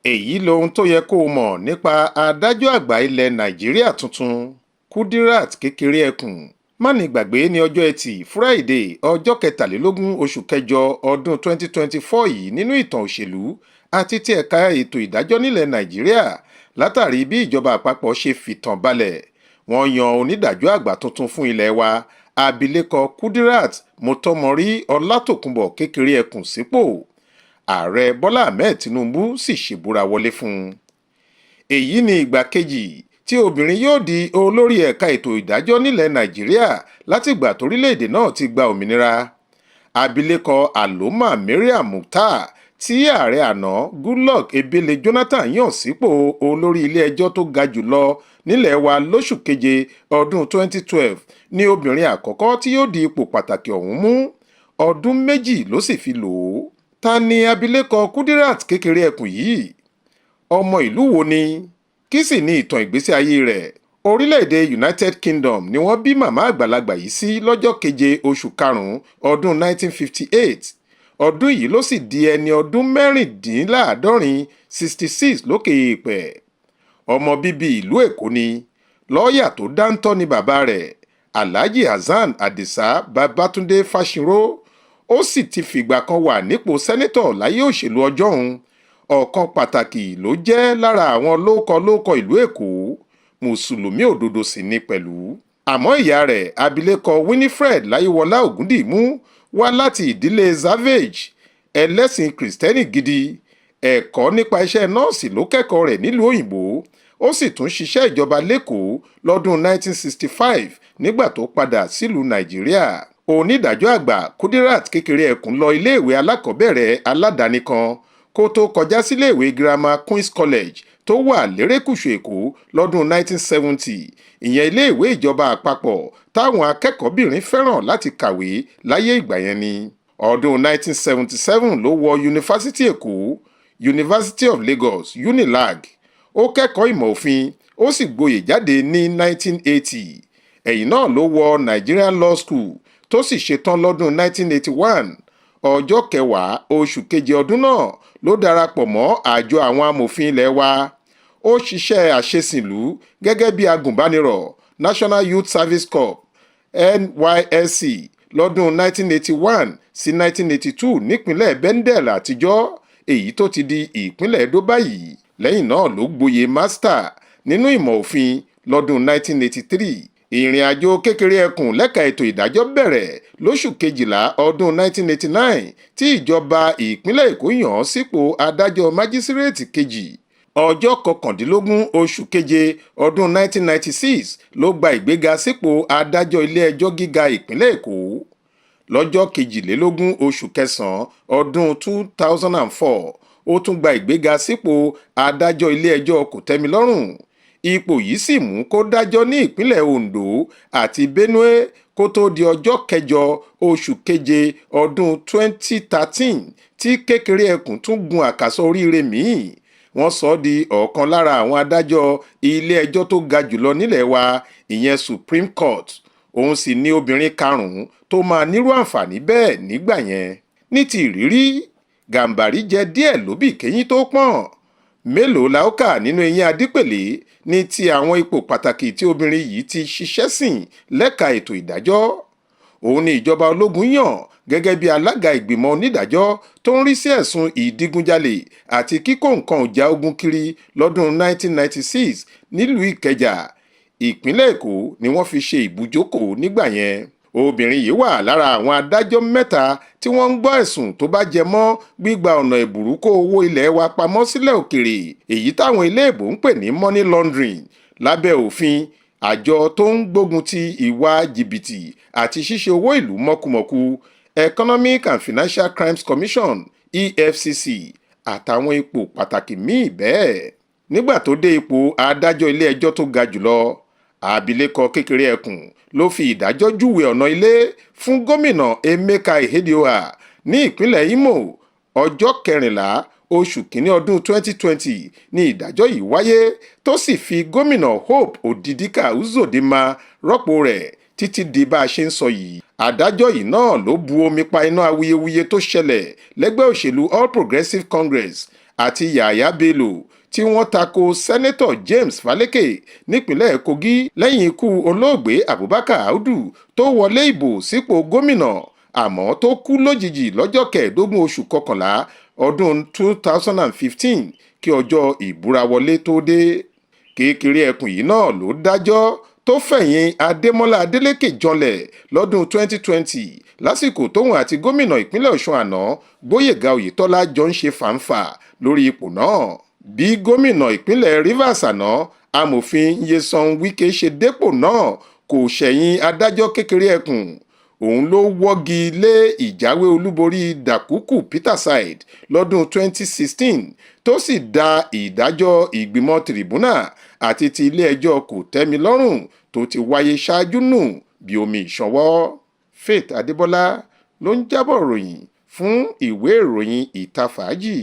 èyí lohun tó yẹ kó o mọ̀ nípa adájọ́ àgbà ilẹ̀ nàìjíríà tuntun Kudirat Kekere-Ẹkun. má ní gbàgbé ní ọjọ́ ẹtì Friday ọjọ́ 23 oṣù kẹjọ ọdún 2024 yìí nínú ìtàn òṣèlú àti ti ẹ̀ka ètò ìdájọ́ nílẹ̀ nàìjíríà látàrí bí ìjọba àpapọ̀ ṣe fìtàn balẹ̀. wọ́n yan onídàájọ́ àgbà tuntun fún ilẹ̀ wa abilékọ Kudirat Motomori Ọlátòkunbọ̀ Kekere-Ẹkun sípò. ààrẹ Bọ́lá Ahmed Tinubu sì ṣèbúra wọlé fún un. èyí ni ìgbà kejì tí obìnrin yóò di olórí ẹ̀ka ètò ìdájọ́ nílẹ̀ nàìjíríà látìgbà torílẹ̀-èdè náà ti gba òmìnira. abilékọ Aloma Mariam Mukhtar tí ààrẹ àná Goodluck Ebele Jonathan yàn sípò olórí ilé-ẹjọ́ tó ga jùlọ nílẹ̀ wa lóṣù keje ọdún 2012 ní obìnrin àkọ́kọ́ tí yóò di ipò pàtàkì ọ̀hún mú. ọdún méjì ló sì fi lò ó. ta ni abilékọ Kudirat Kekere-Ẹkun yìí? ọmọ ìlú wo ni? kí sì ni ìtàn ìgbésí ayé rẹ̀? orílẹ̀-èdè United Kingdom ni wọ́n bí màmá àgbàlagbà yìí sí lọ́jọ́ keje oṣù karùn-ún ọdún 1958. ọdún yìí ló sì di ẹni ọdún mẹ́rìndínláàádọ́rin 66 lókè èèpẹ̀. ọmọ bíbí ìlú Èkó ni. lọ́ọ̀yà tó dáńtọ́ ni bàbá rẹ̀, Alhaji Hasan Adisa Babatunde Fashinro. ó sì ti fìgbà kan wà nípò sẹ́nẹ́tọ̀ láyé òṣèlú ọjọ́un. ọ̀kan pàtàkì ló jẹ́ lára àwọn lóókọ ìlú Èkó. mùsùlùmí òdodo sì ni pẹ̀lú. àmọ́ ìyá rẹ̀ abilékọ Winifred Láyéwọlá Ògúndìmú wá láti ìdílé Savage, ẹlẹ́sìn kìrìsìtẹ́nì gidi. ẹ̀kọ́ nípa iṣẹ́ nọ́ọ̀sì ló kẹ́kọ̀ọ́ rẹ̀ nílùú òyìnbó. ó sì tún ṣiṣẹ́ ìjọba lẹ́kọ̀ọ́ lọ́dún 1965 nígbà tó padà sílùú Nàìjíríà. onídàájọ́ àgbà Kudirat Kekere-Ẹkun lọ iléèwé alákọ̀ọ́bẹ̀rẹ̀ aládàáni kan kó tó kọjá síléèwé girama Queen's College tó wà lérékùṣù Èkó lọ́dún 1970. ìyẹn iléèwé ìjọba àpapọ̀ táwọn akẹ́kọ̀ọ́bìnrin fẹ́ràn láti kàwé láyé ìgbà yẹn ni. ọdún 1977 ló wọ yunifásítì Èkó, University of Lagos UNILAG. ó kẹ́kọ̀ọ́ ìmọ̀ òfin, ó sì gboyè jáde ní 1980. ẹ̀yìn náà ló wọ Nigerian Law School tó sì ṣetán lọ́dún 1981. ọjọ́ kẹwàá oṣù keje ọdún náà ló darapọ̀ mọ́ àjọ àwọn amòfin ilé wa. ó ṣiṣẹ́ àṣesìnlú gẹ́gẹ́ bí agùnbánirọ̀ National Youth Service Corps NYSC lọ́dún 1981 sí 1982 nípínlẹ̀ Bendel àtijọ́, èyí tó ti di ìpínlẹ̀ Edo báyìí. lẹ́yìn náà ló gboyè master nínú ìmọ̀ òfin lọ́dún 1983. ìrìn àjò Kekere-Ẹkun lẹ́ka ètò ìdájọ́ bẹ̀rẹ̀ lóṣù kejìlá ọdún 1989 tí ìjọba ìpínlẹ̀ Èkó yàn án sípò adájọ́ májísírèètì kejì. ọjọ́ 19 oṣù keje ọdún 1996 ló gba ìgbéga sípò adájọ́ ilé-ẹjọ́ gíga ìpínlẹ̀ Èkó. lọ́jọ́ 22 oṣù kẹsàn-án ọdún 2004 ó tún gba ìgbéga sípò adájọ́ ilé-ẹjọ́ kòtẹ́milọ́rùn. ipò yìí sì mú kó dájọ́ ní ìpínlẹ̀ Ondo àti Benue kó tó di ọjọ́ kẹjọ oṣù keje ọdún 2013 tí Kekere-Ẹkun tún gun àkàsọ̀ oríire míì. wọ́n sọ ọ́ di ọ̀kan lára àwọn adájọ́ ilé-ẹjọ́ tó ga jùlọ nílẹ̀ wa, ìyẹn Supreme Court. òun sì ni obìnrin karùn-ún tó máa nírú àǹfààní bẹ́ẹ̀ nígbà yẹn. ní ti ìrírí, Gàmbàrí jẹ díẹ̀ lóbì kéyín tó pọ̀n. mélòó la ó kà nínú eyín Adípèlé ní ti àwọn ipò pàtàkì tí obìnrin yìí ti ṣiṣẹ́ sìn lẹ́ka ètò ìdájọ́. òun ni ìjọba ológun yàn gẹ́gẹ́ bí alága ìgbìmọ̀ onídàájọ́ tó ń rí sí ẹ̀sùn ìdigunjalè àti kíkó nǹkan ìjà ogun kiri lọ́dún 1996 nílùú Ìkẹjà, ìpínlẹ̀ Èkó ni wọ́n fi ṣe ibùjókòó nígbà yẹn. obìnrin yìí wà lára àwọn adájọ́ mẹ́ta tí wọ́n ń gbọ́ ẹ̀sùn tó bá jẹ mọ́ gbígba ọ̀nà ẹ̀bùrú kó owó ilẹ̀ wa pamọ́ sílẹ̀ òkèrè, èyí táwọn iléèbó ń pè ní money laundering lábẹ́ òfin àjọ tó ń gbógun ti ìwà jìbìtì àti ṣíṣe owó ìlú mọ́kùmọ́kù Economic and Financial Crimes Commission EFCC àtàwọn ipò pàtàkì míì bẹ́ẹ̀. nígbà tó dé ipò adájọ́ ilé-ẹjọ́ tó ga jùlọ, abilékọ Kekere-Ẹkun ló fi ìdájọ́ júwe ọ̀nà ilé fún gómìnà Emeka Ihedioha ní ìpínlẹ̀ Imo. ọjọ́ 14 oṣù kìíní ọdún 2020 ní ìdájọ́ yìí wáyé tó sì fi gómìnà Hope Odidika Uzodinma rọ́pò rẹ̀ títí di bá a ṣe ń sọ yìí. adájọ́ yìí náà ló bu omi pa iná awuyewuye tó ṣẹlẹ̀ lẹ́gbẹ́ òṣèlú All Progressives Congress àti Yàyà Bello tí wọ́n tako sẹ́nẹ́tọ̀ James Faleke nípínlẹ̀ Kogi lẹ́yìn ikú olóògbé Abubakar Audu tó wọlé ìbò sípò gómìnà àmọ́ tó kú lójijì lọ́jọ́ 15 oṣù kọkànlá ọdún 2015 kí ọjọ́ ìbúrawọlé tó dé. Kékeré-Ẹkun yìí náà ló dájọ́ tó fẹ̀yìn Adémọ́lá Adélékè janlẹ̀ lọ́dún 2020 lásìkò tóun àti gómìnà ìpínlẹ̀ Ọ̀ṣun àná Gbóyèga Oyètọ́lá jọ ń ṣe fàǹfà lórí ipò náà. Bí gómìnà ìpínlẹ̀ Rivers àná amòfin Nyesom Wike ṣe dépò náà kò ṣẹ̀yìn adájọ́ Kékeré-Ẹkun. Òun ló wọ́gi lé ìjáwé olúborí Dàkúkù Peterside lọ́dún 2016 tó sì da ìdájọ́ ìgbìmọ̀ tìrìbùnà àti ti ilé-ẹjọ́ kòtẹ́milọ́rùn tó ti wáyé ṣáájú nù bí omi ìṣanwọ́. Faith Adébọ́lá ló ń jábọ̀ ròyìn fún ìwé ìròyìn Ìta Fàájì.